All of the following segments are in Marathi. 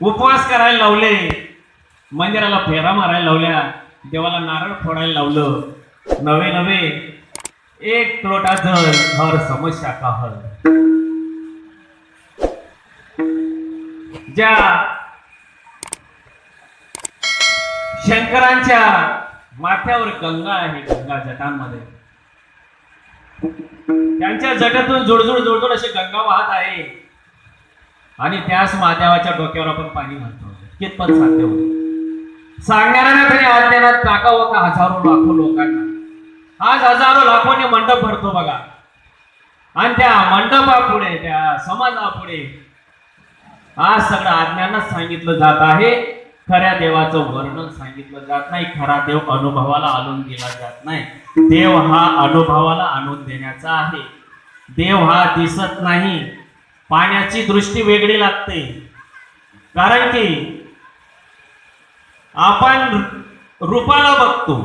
उपवास करायला लावले, मंदिराला फेरा मारायला लावल्या, देवाला नारळ फोडायला लावलं. नवे नवे एक लोटा जल हर समस्या का हल. ज्या शंकरांच्या माथ्यावर गंगा आहे, गंगा जटांमध्ये त्यांच्या जटातून जोडजोड जोडजोड अशी गंगा वाहत आहे आणि त्याच महादेवाच्या डोक्यावर आपण पाणी घालतो. कितपत साध्य होते सांगणाऱ्यांना तरी अज्ञानात टाकावं का हजारो लाखो लोकांना. आज हजारो लाखोने मंडप भरतो बघा, आणि त्या मंडपापुढे त्या समाजापुढे आज सगळं अज्ञानात सांगितलं जात आहे. खऱ्या देवाचं वर्णन सांगितलं जात नाही. खरा देव अनुभवाला आणून दिला जात नाही. देव हा अनुभवाला आणून देण्याचा आहे. देव हा दिसत नाही. पाण्याची दृष्टी वेगळी लागते, कारण की आपण रूपाला बघतो.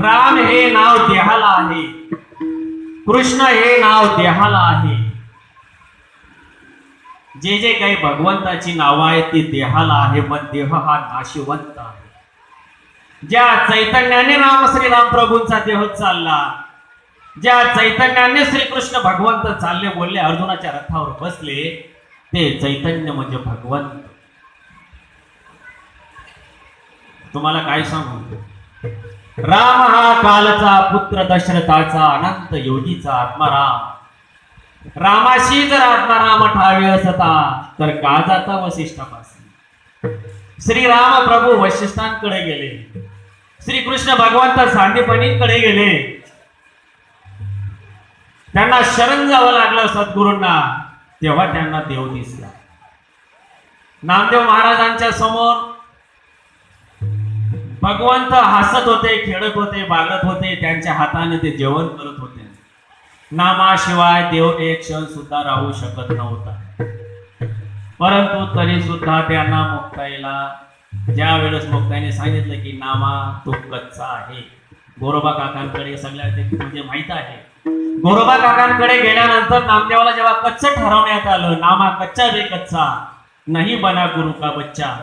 राम हे नाव देहाला आहे, कृष्ण हे नाव देहाला आहे. जे जे काही भगवंताची नावं आहेत ती देहाला आहे, पण देह हा नाशिवंत आहे. ज्या चैतन्याने राम श्रीराम प्रभूंचा देह चालला, ज्या चैतन्याने श्रीकृष्ण भगवंत चालले बोलले, अर्जुनाच्या रथावर बसले, ते चैतन्य म्हणजे भगवंत. तुम्हाला काय सांगू, राम हा कालचा पुत्र दशरथाचा अनंत योगीचा आत्माराम. रामाशी जर आत्माराम ठावे असता तर का जाता वसिष्ठापासून. श्रीराम प्रभू वसिष्ठांकडे गेले, श्रीकृष्ण भगवंत सांदीपनीकडे गेले. त्यांना शरण जावं लागलं सद्गुरूंना, तेव्हा त्यांना देव दिसला. नामदेव महाराजांच्या समोर भगवंत हसत होते, खेळत होते, बागडत होते. त्यांच्या हाताने ते जेवण करत होते. नामाशिवाय देव एक क्षण सुद्धा राहू शकत नव्हता, परंतु तरी सुद्धा त्यांना मुक्ताईला ज्या वेळेस मुक्ताईने सांगितलं की नामा तो कच्चा आहे. गोरोबा काकांकडे सगळ्या म्हणजे माहित आहे. गोरोबा काकांकडे गेल्यानंतर नामदेवाला जेव्हा कच्चं ठरवण्यात आलं, नामा कच्चा रे कच्चा नाही बना गुरु का बच्चा,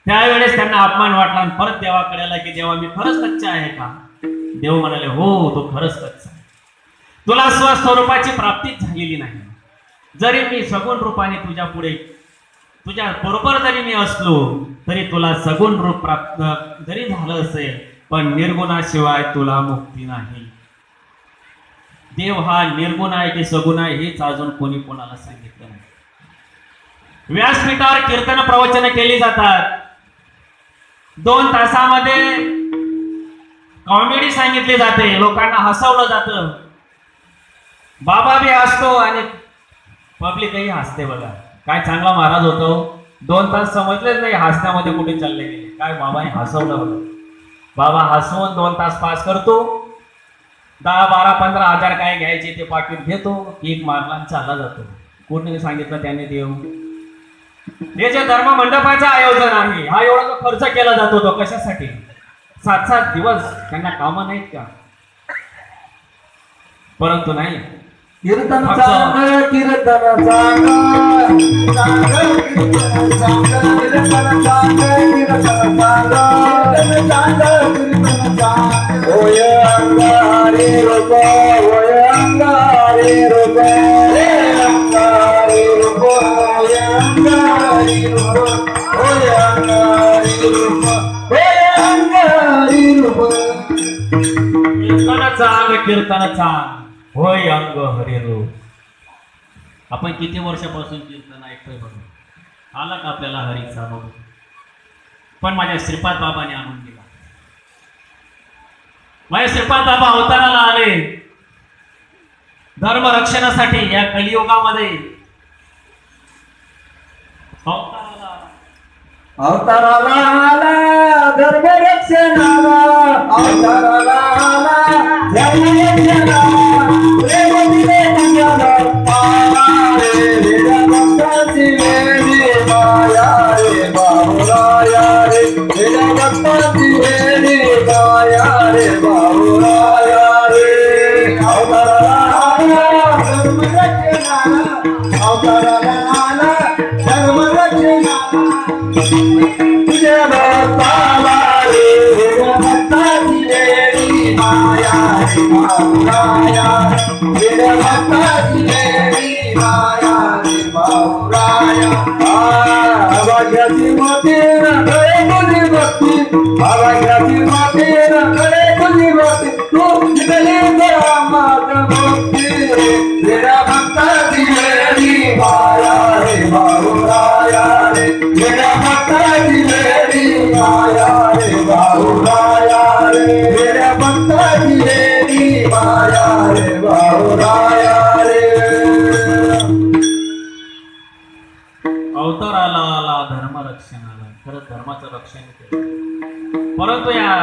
त्यावेळेस त्यांना अपमान वाटला. आणि परत देवाकडे आला की देवा मी खरंच कच्चा आहे का. देव म्हणाले हो तो खरंच कच्चा. तुला स्वस्वरूपाची प्राप्तीच झालेली नाही. जरी मी सगुण रूपाने तुझ्या पुढे तुझ्या बरोबर जरी मी असलो तरी तुला सगुण रूप प्राप्त जरी झालं असेल, पण निर्गुणाशिवाय तुला मुक्ती नाही. देव हा निर्गुण आहे की सगुण आहे हेच अजून कोणी कोणाला सांगितलं नाही. व्यासपीठावर कीर्तन प्रवचन केली जातात. 2 तासामध्ये कॉमेडी सांगितली जाते, लोकांना हसवलं जातं. बाबा बी हसतो आणि पब्लिकही हसते. बघा काय चांगला महाराज होतो. 2 तास समजलेच नाही हसण्यामध्ये कुठे चालले गेले. काय बाबाने हसवलं बघा. बाबा हसवून 2 तास पास करतो. 10, 12, 15 हजार काय घ्यायचे ते पाकिट घेतो, एक मारला चालला जातो. कोणी सांगितलं त्याने देव. हे जे धर्म मंडपाचं आयोजन आहे, हा एवढा जो खर्च केला जातो तो कशासाठी. 7-7 दिवस त्यांना कामं नाहीत का. परंतु नाही, कीर्तन चांग कीर्तन चांग होय अंगारे रूप होय अंगारे रूप अंगारे रूप होय अंगारे रूप होय अंगारे रूप होय अंगारे रूप. कीर्तन चांग कीर्तन चांग होय अंग हरी रूप. आपण किती वर्षापासून कीर्तन ऐकतोय बघा. आला का आपल्याला हरीचा अनुभव. पण माझ्या श्रीपाद बाबाने आणून दिला. माझ्या श्रीपाद बाबा अवताराला आले धर्म रक्षणासाठी. या कलियुगामध्ये अवताराला आला धर्म रक्षणाला. अवताराला आला धर्म रक्षणाला. प्रेम दिले तुझ्याला पाया रे वेदा भक्ताची वेडी माया रे बाहुराया रे. वेदा भक्ताची वेडी माया रे बाहुराया रे. अवताराला आला धर्म रक्षणाला. अवताराला आला धर्म तुझ्या भक्ताला रे तुझ्या भक्ताची देवी माया रे बाहुराया तुझ्या भक्ताची देवी माया रे बाहुराया आवाजाची माते रे तुझी भक्ती आवाजाची माते रे तुझी भक्ती तू निघाली जरा माता भक्ती रे तुझ्या भक्ताची देवी माया रे बाहुराया रे तुझ्या भक्ताची देवी माया रे बाहुराया रे तुझ्या भक्ताची देवी माया रे बाहुराया रे अवताराला आला धर्म रक्षणाला, खरं धर्माचं रक्षण केलं. परंतु या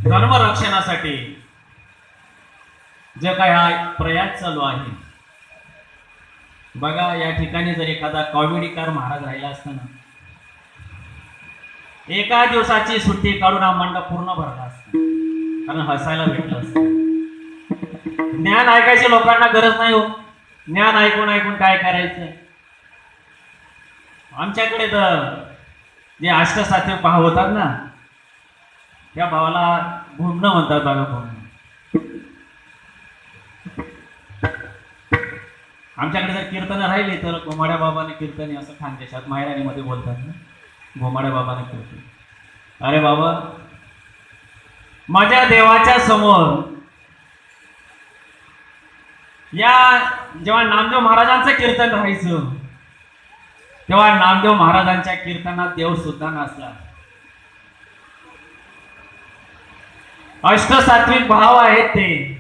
धर्म रक्षणासाठी जे काय हा प्रयास चालू आहे बघा, या ठिकाणी जर एखादा कॉमेडीकार महाराज राहिला असताना एका दिवसाची सुट्टी काढून हा मंडप पूर्ण भरला असता, कारण हसायला भेटलं असतं. ज्ञान ऐकायची लोकांना गरज नाही हो. ज्ञान ऐकून ऐकून काय करायचं. आमच्याकडे तर जे अष्टसात्विक भाव होतात ना, त्या भावाला घुमणं म्हणतात बघा. घुमणं आमच्याकडे जर कीर्तन राहिली तर घोमाड्या बाबाने कीर्तने असं खानदेशात मायराणीमध्ये बोलतात ना, घोमाड्या बाबाने कीर्तन. अरे बाबा, माझ्या देवाच्या समोर या जेव्हा नामदेव महाराजांचं कीर्तन राहायचं तेव्हा नामदेव महाराजांच्या कीर्तनात देव सुद्धा नसला. अष्टसात्विक भाव आहेत ते.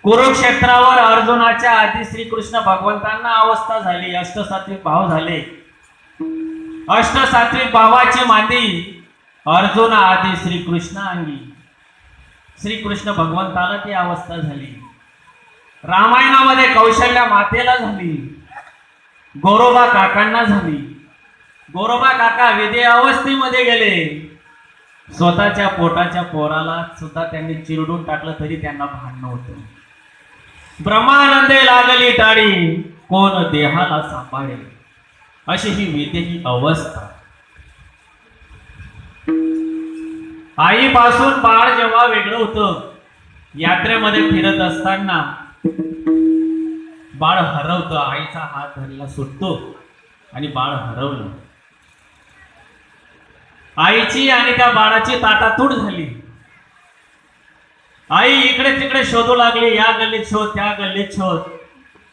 कुरुक्षेत्रावर अर्जुनाच्या आधी श्रीकृष्ण भगवंतांना अवस्था झाली, अष्टसात्विक भाव झाले. अष्टसात्विक भावाची माती अर्जुन आधी श्रीकृष्ण अंगी, श्रीकृष्ण भगवंताला ती अवस्था झाली. रामायणामध्ये कौशल्या मातेला झाली, गोरोबा काकांना झाली. गोरोबा काका विदे अवस्थेमध्ये गेले, स्वतःच्या पोटाच्या पोराला सुद्धा त्यांनी चिरडून टाकलं तरी त्यांना भान नव्हतं. ब्रह्मानंदे लागली टाळी, कोण देहाला सांभाळे, अशी ही विदेही अवस्था. आईपासून बाळ जेव्हा वेगळं होतं, यात्रेमध्ये फिरत असताना बाळ हरवतं, आईचा हात धरला सुटतो आणि बाळ हरवलं. आईची आणि त्या बाळाची ताटातूट झाली. आई इकडे तिकडे शोधू लागली, या गल्लीत शोध, त्या गल्लीत शोध.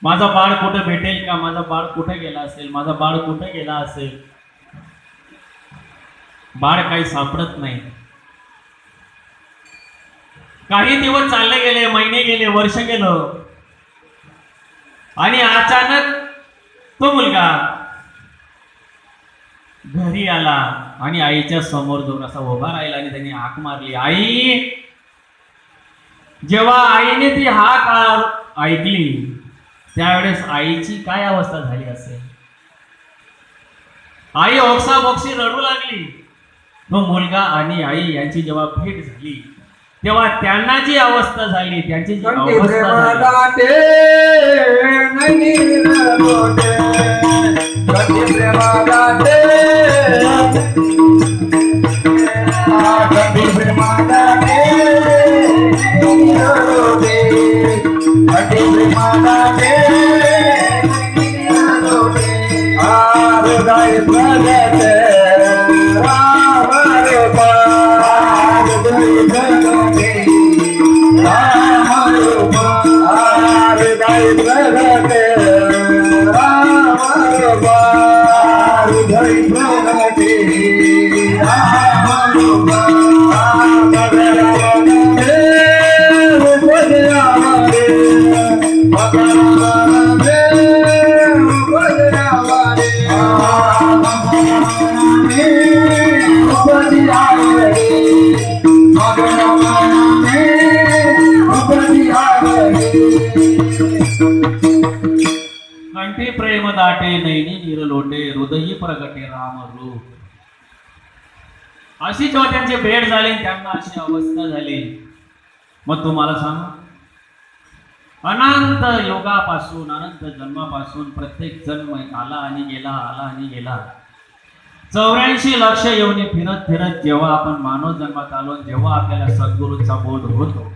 माझा बाळ कुठं भेटेल का, माझा बाळ कुठं गेला असेल, माझा बाळ कुठं गेला असेल. बाळ काही सापडत नाही. काही दिवस चालले गेले, महिने गेले, वर्ष गेलं आणि अचानक तो मुलगा घरी आला आणि आईच्या समोर जाऊन असा उभा राहिला आणि त्यांनी हाक मारली, आई. जेव्हा आईने ती हाक ऐकली त्यावेळेस आईची काय अवस्था झाली असेल. आई ओक्साबोक्सी रडू लागली. तो मुलगा आणि आई यांची जेव्हा भेट झाली तेव्हा त्यांना जी अवस्था झाली, त्यांची जी अवस्था झाली, कंठी प्रेम दाटे नैनी निरलोटे हृदयी प्रगटे राम रूप. अशी जेव्हा त्यांची भेट झाली त्यांना अशी अवस्था झाली. मग तुम्हाला सांग, अनंत योगापासून अनंत जन्मापासून प्रत्येक जन्म आला आणि गेला, आला आणि गेला. 84 लक्ष येऊन फिरत फिरत जेव्हा आपण मानव जन्मात आलो, जेव्हा आपल्याला सद्गुरूचा बोध होतो,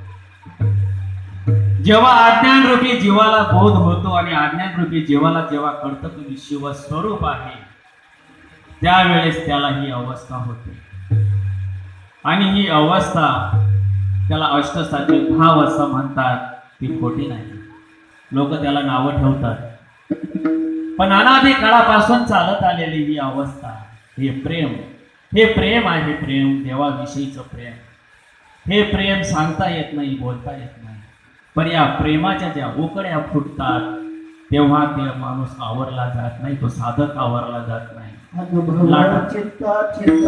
जेव्हा अज्ञान रूपी जीवाला बोध होतो आणि अज्ञान रूपी जीवाला जेव्हा कळतं तुम्ही शिवस्वरूप आहे, त्यावेळेस त्याला ही अवस्था होते. आणि ही अवस्था त्याला अष्टसात्विक भाव असं म्हणतात. ती खोटी नाही. लोक त्याला नावं ठेवतात, पण अनादी काळापासून चालत आलेली ही अवस्था, हे प्रेम आहे. प्रेम देवाविषयीचं प्रेम. हे प्रेम सांगता येत नाही, बोलता येत नाही, पण या प्रेमाच्या ज्या उकड्या फुटतात तेव्हा ते माणूस आवरला जात नाही, तो साधक आवरला जात नाही. अनुभव चित्त चित्त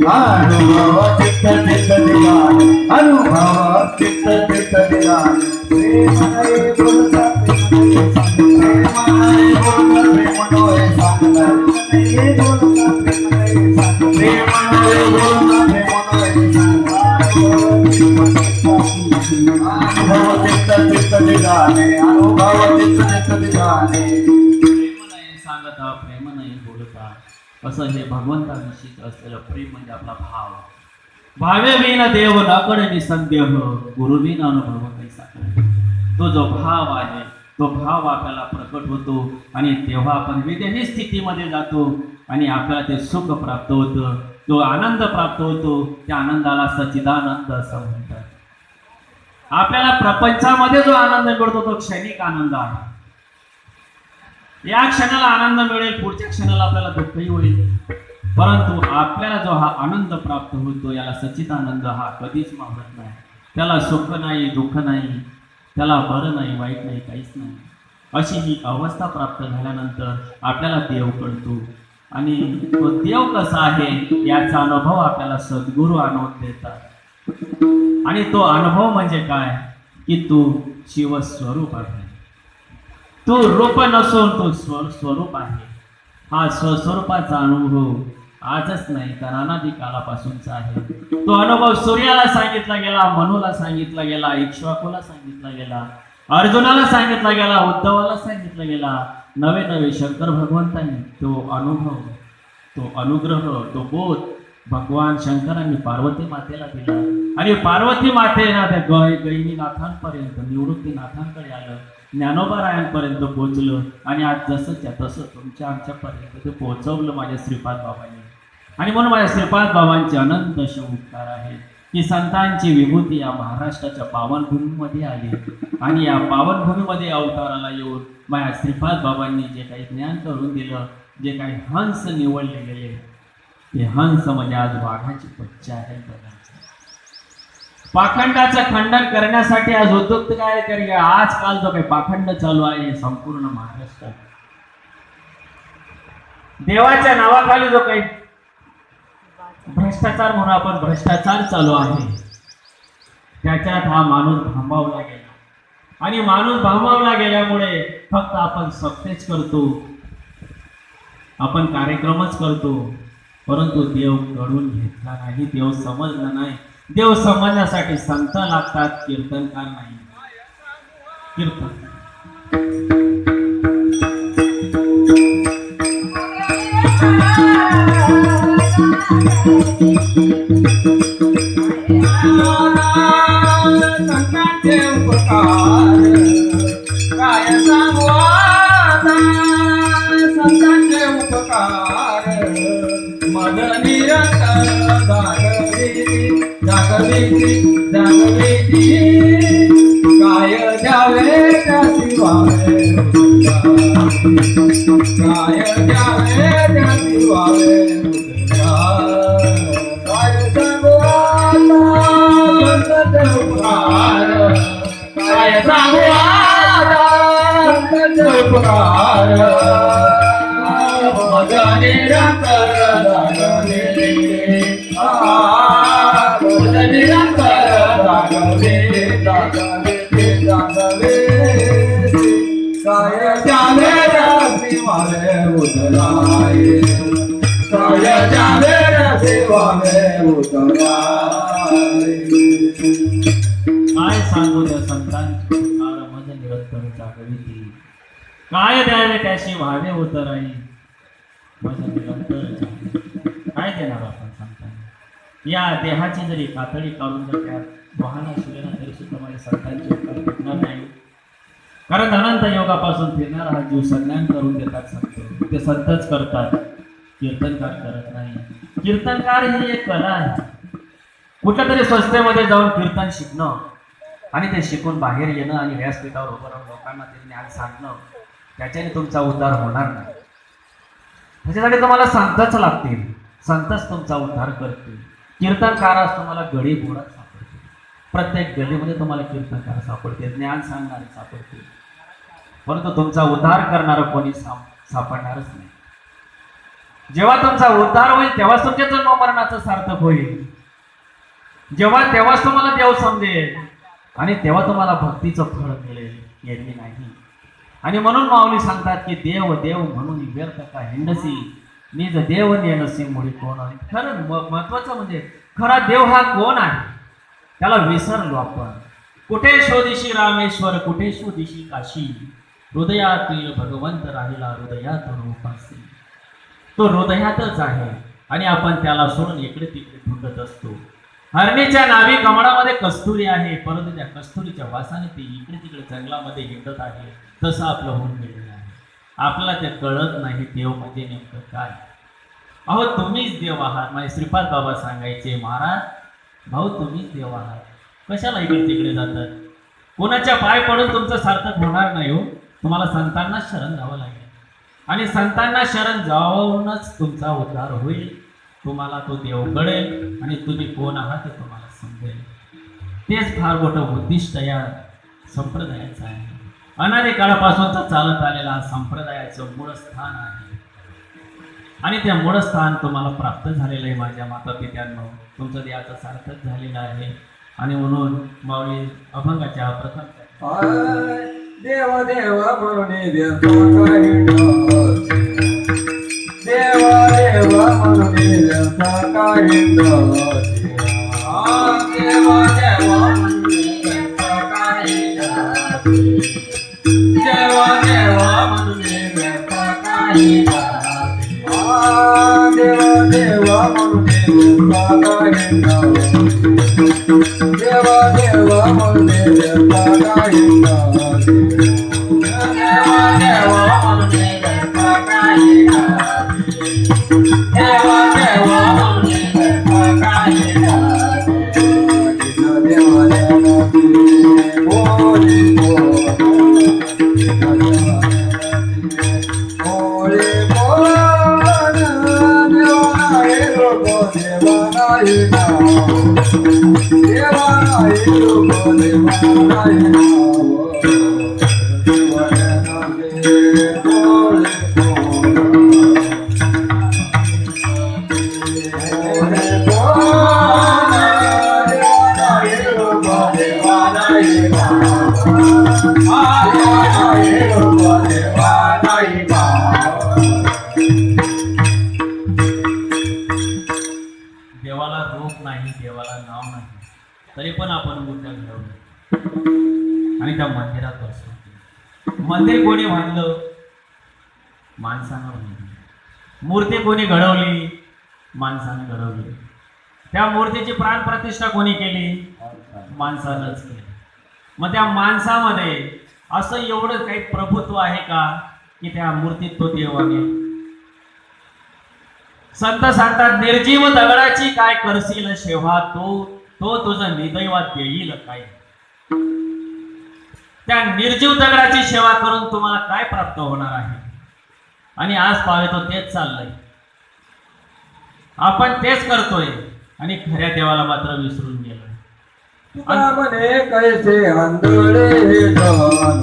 अनुभव चित्त चित्त दिवाने, अनुभव चित्त चित्त दिवाने, प्रेमाने बोलता प्रेमाने बोलता प्रेमाने बोलता प्रेमाने बोलता अनुभव चित्त चित्त दिवाने, अनुभव चित्त चित्त दिवाने. प्रेम नाही बोलता, असं हे भगवंताविषयीच असलेलं प्रेम म्हणजे आपला भाव. भावे बिन देव नकळ निसंदेह, गुरु बिन अनुभव कैसा. तो जो भाव आहे, तो भाव आपल्याला प्रकट होतो आणि तेव्हा आपण विदेही स्थितीमध्ये जातो आणि आपल्याला ते सुख प्राप्त होतं, तो आनंद प्राप्त होतो. त्या आनंदाला सच्चिदानंद असं म्हणतात. आपल्याला प्रपंचामध्ये जो आनंद मिळतो तो क्षणिक आनंद आहे. या क्षणाला आनंद मिळेल, पुढच्या क्षणाला आपल्याला दुःखही होईल, परंतु आपल्याला जो हा आनंद प्राप्त होतो याला सच्चिदानंद हा कधीच मावत नाही. त्याला सुख नाही, दुःख नाही, त्याला बरं नाही, वाईट नाही, काहीच नाही. अशी ही अवस्था प्राप्त झाल्यानंतर आपल्याला देव कळतो आणि तो देव कसा आहे याचा अनुभव आपल्याला सद्गुरू आणून देतात. आणि तो अनुभव म्हणजे काय की तू शिवस्वरूप आहे. तो रूप नसून तो स्वरूप आहे. हा स्वस्वरूपाचा अनुभव आजच नाही तर अनादी काळापासूनचा आहे. तो अनुभव सूर्याला सांगितला गेला, मनुला सांगितला गेला, इक्ष्वाकुला सांगितला गेला, अर्जुनाला सांगितला गेला, उद्धवाला सांगितला गेला. नवे नवे शंकर भगवंतांनी तो अनुभव, तो अनुग्रह, तो बोध भगवान शंकरांनी पार्वती मातेला दिला आणि पार्वती मातेला त्या गैनीनाथांपर्यंत, निवृत्तीनाथांकडे आलं, ज्ञानोबारायांपर्यंत पोहोचलं आणि आज जसंच्या तसं तुमच्या आमच्यापर्यंत ते पोहोचवलं माझ्या श्रीपाद बाबांनी. आणि म्हणून माझ्या श्रीपाद बाबांचे अनंत उपकार आहेत की संतांची विभूती या महाराष्ट्राच्या पावनभूमीमध्ये आली आणि या पावनभूमीमध्ये अवताराला येऊन माझ्या श्रीपाद बाबांनी जे काही ज्ञान करून दिलं, जे काही हंस निवडले गेले, ते हंस म्हणजे आज वाघाची बच्चा आहे. पाखंडाचं खंडन करण्यासाठी आज उद्युक्त काय करी आजकाल जो काही पाखंड चालू आहे संपूर्ण महाराष्ट्रात, देवाच्या नावाखाली जो काही भ्रष्टाचार म्हणून आपण भ्रष्टाचार चालू आहे, त्याच्यात हा माणूस भांबावला गेला आणि माणूस भांबावला गेल्यामुळे फक्त आपण सत्तेच करतो, आपण कार्यक्रमच करतो, परंतु देव घडून घेतला नाही, देव समजला नाही. देव समजण्यासाठी संत लागतात, कीर्तनकार नाही. कीर्तन संतांचे उपकार काय सांगू आता, संतांचे उपकार मद निरंतर जागवेची काय द्यावे त्या शिवावे, काय द्यावे त्या शिवावे, काय सांगू आता उपकार, काय सांगू आता उपकार मद निरंतर काय जावे शिवाले उतराय, काय जावे शिवाले उतराय. काय सांगू त्या संतांची मज निरंतर जागविती, काय द्यावे त्याशी व्हावे उतराई, मज निरंतर देणार आपण सांगताना? या देहाची जरी कातडी काढून जर त्या वाहना शिरला तरी सुद्धा माझ्या संतांची उपकार भेटणार नाही. कारण अनंत योगापासून फिरणारा हा जीव संज्ञान करून देतात संत. ते संतच करतात, कीर्तनकार करत नाही. कीर्तनकार ही एक कला आहे. कुठल्या तरी संस्थेमध्ये जाऊन कीर्तन शिकणं आणि ते शिकून बाहेर येणं आणि व्यासपीठावर उभं राहून लोकांना ते ज्ञान सांगणं, त्याच्याने तुमचा उद्धार होणार नाही. त्याच्यासाठी तुम्हाला संतच लागतील. संतच तुमचा उद्धार करतील. कीर्तनकारास तुम्हाला गडी बोळात सापडतील. प्रत्येक गलीमध्ये तुम्हाला कीर्तनकार सापडतील, ज्ञान सांगणारे सापडतील. परंतु तुमचा उद्धार करणारं कोणी सापडणारच नाही. जेव्हा तुमचा उद्धार होईल तेव्हाच तुमच्या जन्म मरणाचं सार्थक होईल. तेव्हाच तुम्हाला देव समजेल आणि तेव्हा तुम्हाला भक्तीचं फळ मिळेल, यांनी नाही. आणि म्हणून माऊली सांगतात की देव देव म्हणून व्यर्थ का हिंडसी, निज देव नेनसी मुळी कोण आहे. खरं महत्वाचं म्हणजे खरा देव हा कोण आहे, त्याला विसरलो आपण. कुठे शोधिशी रामेश्वर, कुठे शोधिशी काशी, हृदयातील भगवंत राहिला हृदयातून उपासी. तो हृदयातच आहे आणि आपण त्याला सोडून इकडे तिकडे ढुंडत असतो. हरणीच्या नाभी कमळामध्ये कस्तुरी आहे, परंतु त्या कस्तुरीच्या वासाने ते इकडे तिकडे जंगलामध्ये हिंडत आहे. तसं आपलं होऊन गेलेलं आहे. आपल्याला ते कळत नाही देव म्हणजे नेमकं काय. अहो तुम्हीच देव आहात. माझे श्रीपाद बाबा सांगायचे, महाराज भाऊ तुम्हीच देव आहात. कशाला इकडे तिकडे जातात? कोणाच्या पाय पडून तुमचं सार्थक होणार नाही हो. तुम्हाला संतांना शरण जावं लागेल आणि संतांना शरण जाऊनच तुमचा उद्धार होईल. तुम्हाला तो देव कळेल आणि तुम्ही कोण आहात ते तुम्हाला समजेल. तेच फार मोठं उद्दिष्ट या संप्रदायाचं आहे. अनादी काळापासूनच चालत आलेला संप्रदायाचं मूळ स्थान आहे आणि त्या मूळ स्थान तुम्हाला प्राप्त झालेलं आहे. माझ्या माता पित्यांनो, तुमचं देहाचं सार्थक झालेलं आहे. आणि म्हणून माऊली अभंगाच्या प्रथम देव देव म्हणून व्यर्थ का हिंडसी, देव देव म्हणून व्यर्थ का हिंडसी, देव देव म्हणून व्यर्थ का हिंडसी, देव देव म्हणून व्यर्थ का हिंडसी, देव देव म्हणून व्यर्थ का हिंडसी, देव देव म्हणून व्यर्थ का हिंडसी, देव देव म्हणून व्यर्थ का हिंडसी, देव देव म्हणून व्यर्थ का हिंडसी, देव देवाची बोली बोल, बोली बोल, देवा नाही लोक देवा नाही नाव, देवा नाही लोक देवा नाही नाव, देवा नाही बोली बोल, बोली बोल, देवा नाही लोक देवा नाही नाव, देवा नाही लोक देवा नाही नाव. देवाला रूप नाही, देवाला नाव नाही, तरी पण आपण मूर्त्या घडवल्या आणि त्या मंदिरात बसलो. मंदिर कोणी बांधलं? माणसानं बांधलं. मूर्ती कोणी घडवली? माणसानं घडवली. त्या मूर्तीची प्राण प्रतिष्ठा कोणी केली? माणसानंच केली. मग त्या माणसामध्ये असं एवढं काही प्रभुत्व आहे का की त्या मूर्तीत तो देव आहे? संत सांगतात, निर्जीव दगडाची काय करशील शेवा, तो तुझं निदैवात येईल काय. त्या निर्जीव दगडाची सेवा करून तुम्हाला काय प्राप्त होणार आहे? आणि आज पाहतो तेच चाललंय. आपण तेच करतोय आणि खऱ्या देवाला मात्र विसरून गेलोय. तुका म्हणे कैसे आंधळे जन,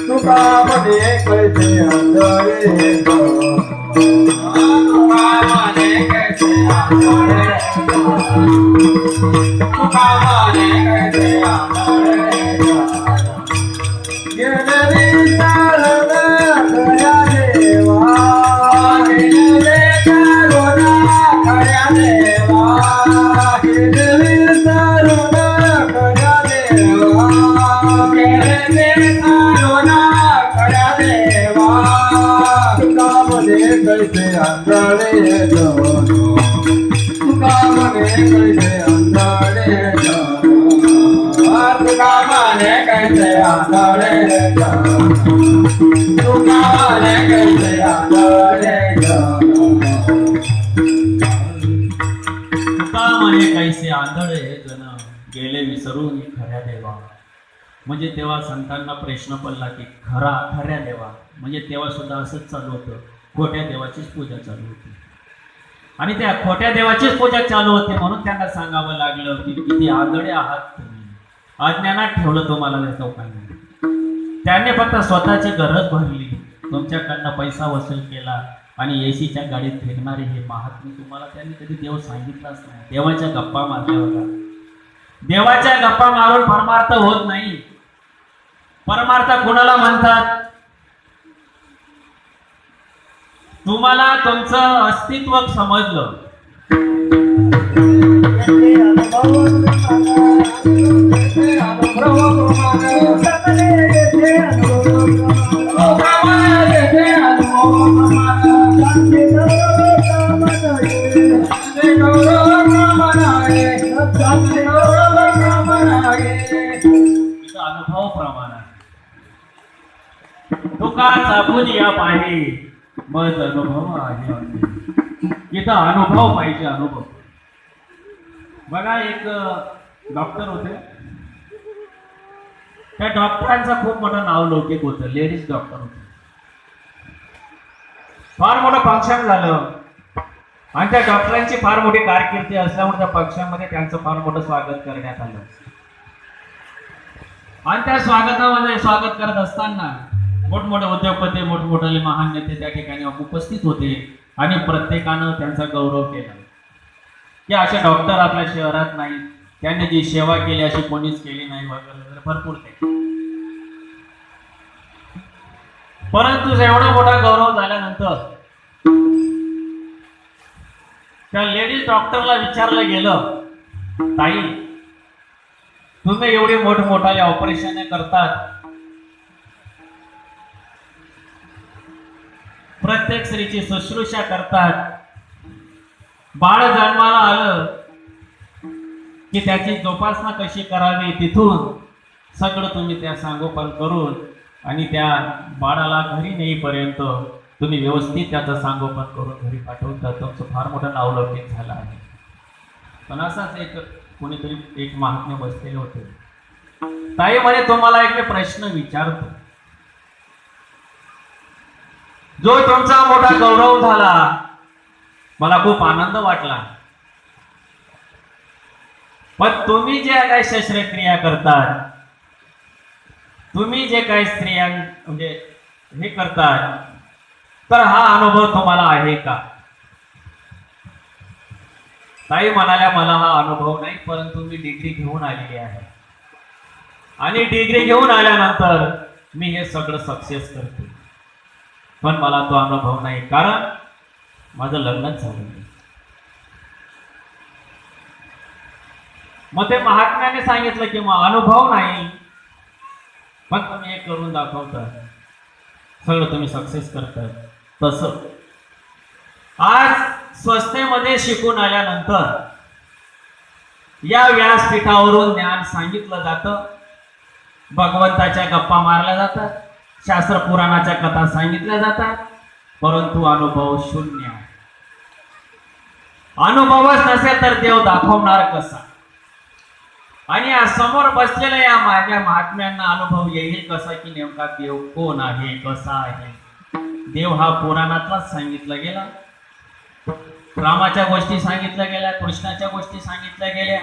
तुका म्हणे कैसे आंधळे जन, तुका म्हणे कैसे आंधळे जन, तुका म्हणे कैसे आंधळे जन, गेले विचारून खऱ्या देवा, गेले विचारून खऱ्या देवा, गेले विचारून खऱ्या देवा, गेले विचारून खऱ्या देवा, तुका म्हणे कैसे आंधळे जन. कैसे आंधळे तुका माने कैसे आंधळे तुका माने कैसे आंधळे तुका म्हणे कैसे आंधळे जण गेले विसरून खऱ्या देवा. म्हणजे तेव्हा संतांना प्रश्न पडला की खऱ्या देवा म्हणजे तेव्हा सुद्धा असंच चालू होतं, खोट्या देवाचीच पूजा चालू होती. आणि त्या खोट्या देवाचीच पूजा चालू होती म्हणून त्यांना सांगावं लागलं की किती आंधळे आहात तुम्ही, अज्ञानात ठेवलं तुम्हाला त्या लोकांनी. त्यांनी फक्त स्वतःची गरज भरली, तुमच्याकडनं पैसा वसूल केला आणि एसीच्या गाडीत फिरणारे हे महात्मे तुम्हाला त्यांनी कधी देव सांगितलाच नाही. देवाच्या गप्पा मारल्या होता. देवाच्या गप्पा मारून परमार्थ होत नाही. परमार्थ कुणाला म्हणतात? तुम्हाला तुमचं अस्तित्व समजलं, अनुभव प्रमाण तुका चापून या पाहे मग अनुभव आहे. इथं अनुभव पाहिजे, अनुभव. बघा एक डॉक्टर होते, त्या डॉक्टरांचं खूप मोठं नाव लौकिक होतं, लेडीज डॉक्टर होते. फार मोठं फंक्शन झालं आणि त्या डॉक्टरांची फार मोठी कारकिर्दी असल्यामुळे त्या पक्षामध्ये त्यांचं फार मोठं स्वागत करण्यात आलं. आणि त्या स्वागत करत असताना मोठमोठे उद्योगपती मोठमोठे महान नेते त्या ठिकाणी उपस्थित होते आणि प्रत्येकानं त्यांचा गौरव केला की असे डॉक्टर आपल्या शहरात नाही, त्यांनी जी सेवा केली अशी कोणीच केली नाही वगैरे भरपूर काही. परंतु एवढा मोठा गौरव झाल्यानंतर त्या लेडीज डॉक्टरला विचारलं गेलं, ताई तुम्ही एवढे मोठमोठाले ऑपरेशन करतात, प्रत्येक स्त्रीची शुश्रूषा करतात, बाळ जन्माला आलं की त्याची जोपासना कशी करावी तिथून सगळं तुम्ही त्या सांगोपन करून आणि त्या बाळाला घरी नेईपर्यंत तुम्ही व्यवस्थित त्याचं सांगोपन करून घरी पाठवता, तुमचं फार मोठं नावलौकिक झालं आहे. पण असाच एक कोणीतरी एक महात्मे बसलेले होते. ताई म्हणे तुम्हाला एक प्रश्न विचारतो, जो तुमचा मोठा गौरव झाला मला खूप आनंद वाटला, पण तुम्ही जे काही शस्त्रक्रिया करतात, तुम्ही जे काही स्त्रियां म्हणजे हे करतात, तर हा अनुभव तुम्हाला आहे का? ताई म्हणाल्या मला हा अनुभव नाही, परंतु मी डिग्री घेऊन आलेली आहे आणि डिग्री घेऊन आल्यानंतर मी हे सगळं सक्सेस करते, पण मला तो अनुभव नाही कारण माझं लग्नच झालं नाही. मग ते महात्म्याने सांगितलं की मग अनुभव नाही पण तुम्ही हे करून दाखवता, सगळं तुम्ही सक्सेस करताय. तसं आज संस्थेमध्ये शिकून आल्यानंतर या व्यासपीठावरून ज्ञान सांगितलं जातं, भगवंताच्या गप्पा मारल्या जातात, शास्त्र पुराणाच्या कथा सांगितल्या जातात, परंतु अनुभव शून्य आहे. अनुभवच नसेल तर देव दाखवणार कसा? आणि समोर बसलेल्या या माझ्या महात्म्यांना अनुभव येईल कसा की नेमका देव कोण आहे, कसा आहे? देव हा पुराणातलाच सांगितला गेला, रामाच्या गोष्टी सांगितल्या गेल्या, कृष्णाच्या गोष्टी सांगितल्या गेल्या,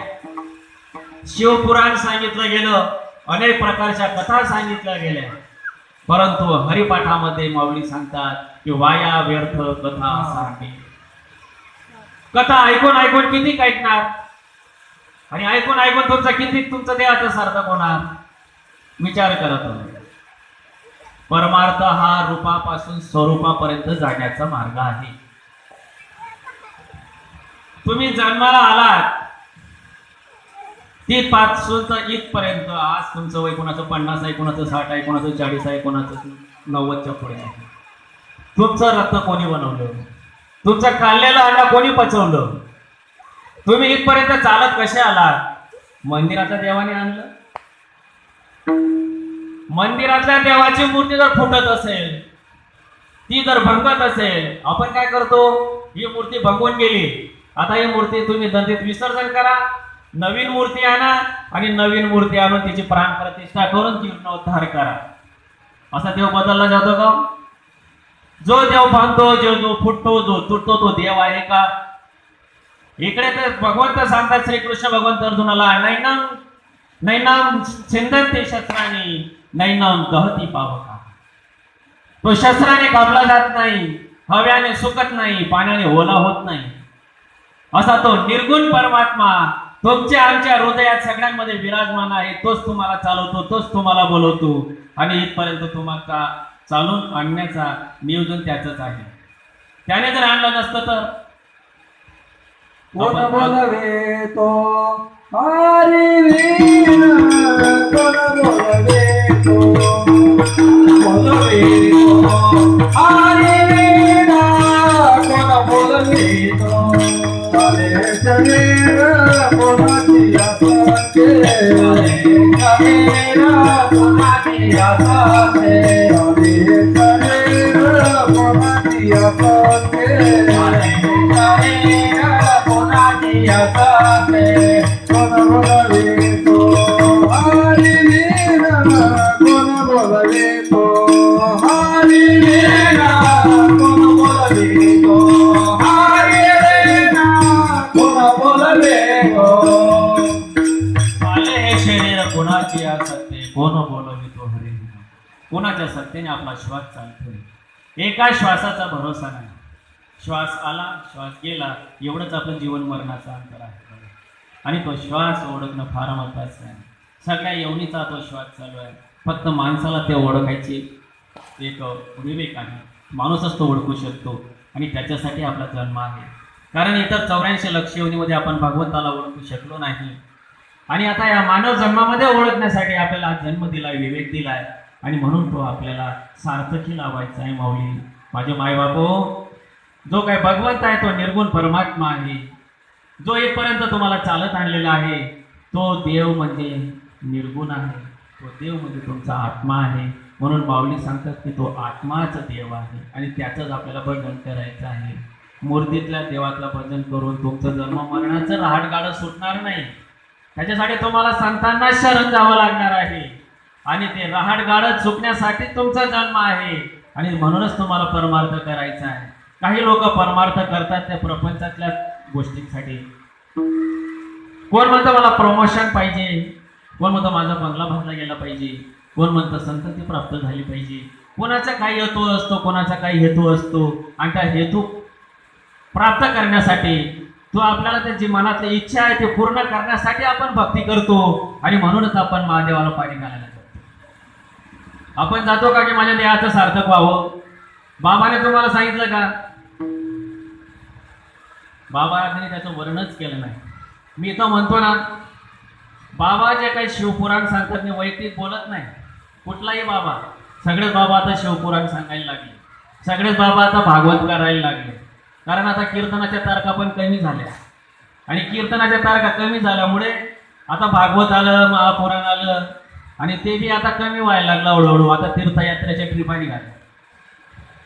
शिवपुराण सांगितलं गेलं, अनेक प्रकारच्या कथा सांगितल्या गेल्या, परंतु हरिपाठामध्ये माऊली सांगतात की वाया व्यर्थ कथा सांगे. कथा ऐकून ऐकून किती ऐकणार आणि ऐकून ऐकून तुमचं देहाचं सार्थक होणार? विचार करत होते. परमार्थ हा रूपापासून स्वरूपापर्यंत जाण्याचा मार्ग आहे. तुम्ही जन्माला आलात तिथपासून तर इथपर्यंत आज तुमचं वय कोणाचं 50 आहे, कोणाचं 60 आहे, कोणाचं 40 आहे, कोणाचं 90च्या पुढे आहे. तुमचं रक्त कोणी बनवलं? तुमचं खाल्लेलं अन्न कोणी पचवलं? तुम्ही इथपर्यंत चालत कसे आलात? मंदिराच्या देवाने आणलं. मंदिरातल्या देवाची मूर्ती जर फुटत असेल, ती जर भंगत असेल, आपण काय करतो? ही मूर्ती भंगून गेली, आता ही मूर्ती तुम्ही नदीत विसर्जन करा, नवीन मूर्ती आणा आणि नवीन मूर्ती आणून तिची प्राण प्रतिष्ठा करून जीर्णोद्धार करा. असा देव बदलला जातो का? जो देव बांधतो, जो फुटतो, जो तुटतो, तो देव आहे का? इकडे तर भगवंत सांगतात, श्रीकृष्ण भगवंत अर्जुनाला, नैनम छिंदन्ते शस्त्राने नैनम दहती पावका. तो शस्त्राने कापला जात नाही, हव्याने सुकत नाही, पाण्याने ओला होत नाही. असा तो निर्गुण परमात्मा तुमच्या आमच्या हृदयात सगळ्यांमध्ये विराजमान आहे. तोच तुम्हाला चालवतो, तोच तुम्हाला बोलवतो आणि इथपर्यंत तुम्हाला चालून आणण्याचा नियोजन त्याचंच आहे. त्याने जर आणलं नसतं तर कोण बोलवे तो हरी वीण, कोण बोलवे तो बोलवे तो हरी वीण, कोण बोलवे तो अरे शरीर कोणाची असते, अरे शरीर कोणाची असते, अरे शरीर कोणाची असते, अरे शरीर कोणाची असते. कोण बोलवे तो हरी वीण, कोण बोलवे तो हरी वीण, कोण बोलवे तो हरी वीण, कोण बोलवे तो. आले हे शरीर कोणाची असते, कोण बोलवितो हरी. कोणाच्या सत्तेने आपला श्वास चालतोय. एका श्वासाचा भरोसा नाही. श्वास आला, श्वास गेला, एवढंच आपलं जीवन मरणाचं अंतर आहे. आणि तो श्वास ओळखणं फार महत्वाचं आहे. सगळ्या यवनीचा तो श्वास चालू आहे. फक्त माणसाला ते ओळखायची एक विवेक आहे. माणूसच तो ओळखू शकतो आणि त्याच्यासाठी आपला जन्म आहे. कारण इतर 84 लक्ष योनीमध्ये आपण भगवंताला ओळखू शकलो नाही. आणि आता या मानव जन्मामध्ये ओळखण्यासाठी आपल्याला आज जन्म दिलाय, विवेक दिलाय आणि म्हणून तो आपल्याला सार्थकी लावायचा आहे. माऊली, माझे मायबापो, जो काय भगवंत आहे तो निर्गुण परमात्मा आहे. जो इथपर्यंत तुम्हाला चालत आणलेला आहे तो देव म्हणजे निर्गुण आहे. तो देव म्हणजे तुमचा आत्मा आहे. म्हणून माऊली सांगतात की तो आत्माच देव आहे आणि त्याचंच आपल्याला भजन करायचं आहे. मूर्तीतल्या देवातलं भजन करून तुमचं जन्म मरणाचं रहाटगाडं सुटणार नाही. त्याच्यासाठी तुम्हाला संतांना शरण जावं लागणार आहे आणि ते रहाटगाडं चुकण्यासाठी तुमचा जन्म आहे आणि म्हणूनच तुम्हाला परमार्थ करायचा आहे. काही लोक परमार्थ करतात त्या प्रपंचातल्या गोष्टींसाठी. कोण म्हणतं मला प्रमोशन पाहिजे, कोण म्हणतं माझा बंगला बांधला गेला पाहिजे, कोण म्हणतं संतती प्राप्त झाली पाहिजे. कोणाचा काही हेतू असतो, कोणाचा काही हेतू असतो आणि त्या हेतू प्राप्त करण्यासाठी तो आपल्याला त्याची मनातली इच्छा आहे ते पूर्ण करण्यासाठी आपण भक्ती करतो आणि म्हणूनच आपण महादेवाला पाणी घालायला जातो. आपण जातो का की माझ्या देहाचं सार्थक व्हावं? बाबाने तुम्हाला सांगितलं का? बाबाने त्याचं वर्णनच केलं नाही. मी तर म्हणतो ना, बाबा जे काही शिवपुराण सांगतात मी वैयक्तिक बोलत नाही. कुठलाही बाबा, सगळेच बाबा आता शिवपुराण सांगायला लागले, सगळेच बाबा आता भागवत करायला लागले. कारण आता कीर्तनाच्या तारखा पण कमी झाल्या आणि कीर्तनाच्या तारखा कमी झाल्यामुळे आता भागवत आलं, महापुराण आलं आणि ते बी आता कमी व्हायला लागलं हळूहळू. आता तीर्थयात्रेच्या ट्रिपा निघाल्या.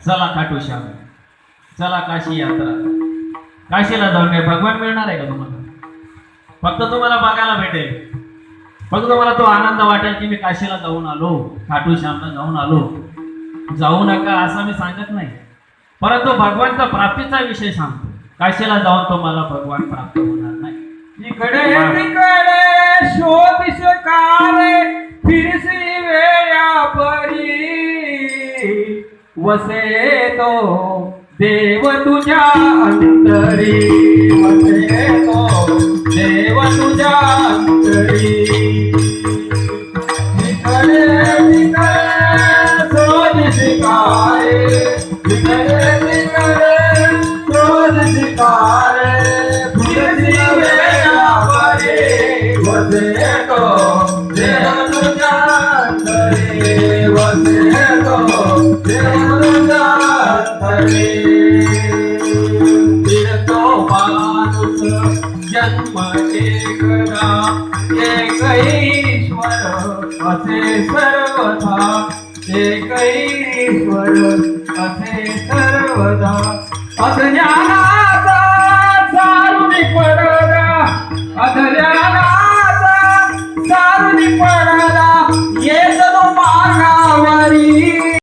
चला खाटूश्याम, चला काशी यात्रा. काशीला जाऊन काय भगवान मिळणार आहे का तुम्हाला? फक्त तुम्हाला बघायला भेटेल, फक्त तुम्हाला तो आनंद वाटेल की मी काशीला जाऊन आलो, खाटूश्यामला जाऊन आलो. जाऊ नका असं मी सांगत नाही, परंतु भगवानचा प्राप्तीचा विषय सांगतो. काशीला जाऊन तुम्हाला भगवान प्राप्त होणार नाही. इकडे तिकडे शोध शकारे फिरसी वेळा परी, वसे तो देव तुझ्या अंतरी, वसे तो देव तुझ्या अंतरी. इकडे तिकडे शोध शकारे, इकडे तिकडे शोध शकारे फिरसी वेळा परी, वसे तो देव तुझ्या अंतरी, वसे तो देव तुझ्या अंतरी. फिरतो माणूस जन्म एकदा एक ईश्वर असे सर्वथा एक ईश्वर असे सर्वदा अज्ञाना